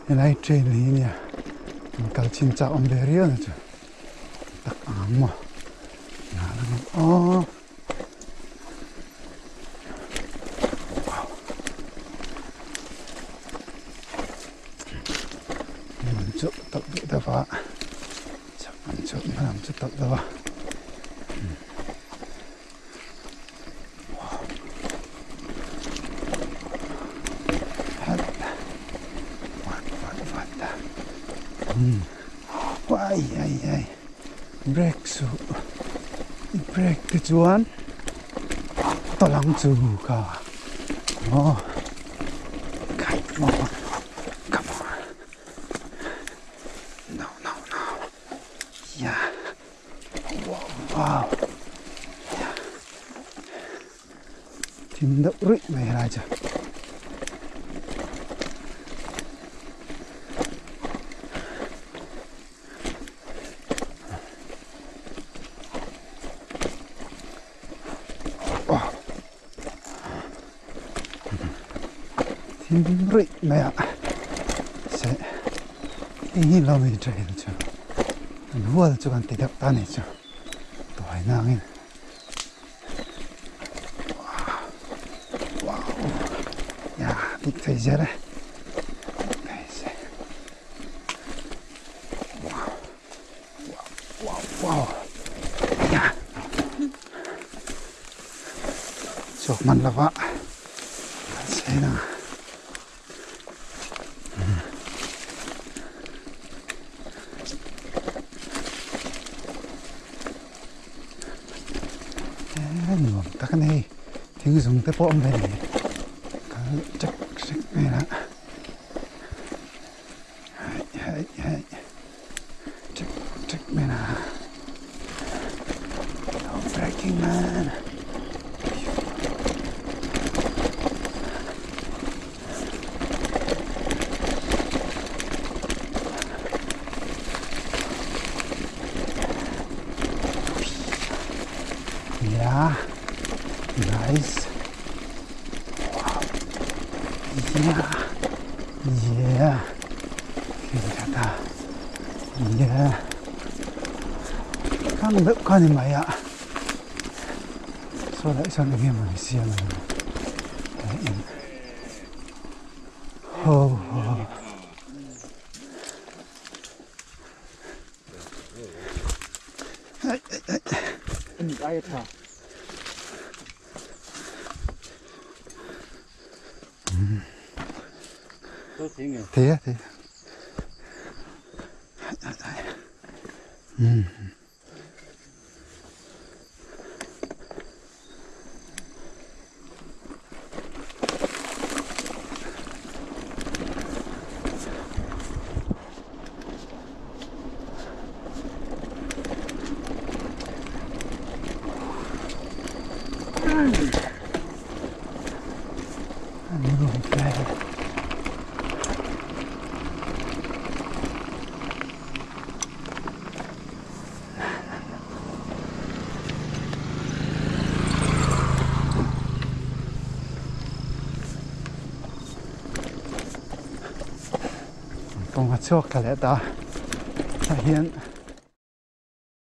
Helai train li nia kal chin cha om be rio na chu tak amo na lang oh man chu tak be da va cha man chu nam chu tak da va Wai ai break su break cái chuan to lăng chu ka oh come on no yeah wow yeah tìm được rưỡi mày lại chưa tìm rưỡi mày ạ sẽ ý lo mày chơi được chưa 누가 저간 대답다네죠. 또 해낭인. 와우. 야, 빅터 이제래. 이제. 와우. 야. 조금만 나봐. 세나. Ngon ta cái này thì dùng tới bom về này chắc này là chắc này là breaking man yeah nice wow yeah 괜찮다 yeah càng đỡ con thì mày ạ sao lại sao lại nghe mà xiên này oh ai thà thế thế Tông hạt chốt cả lẽ ta hiện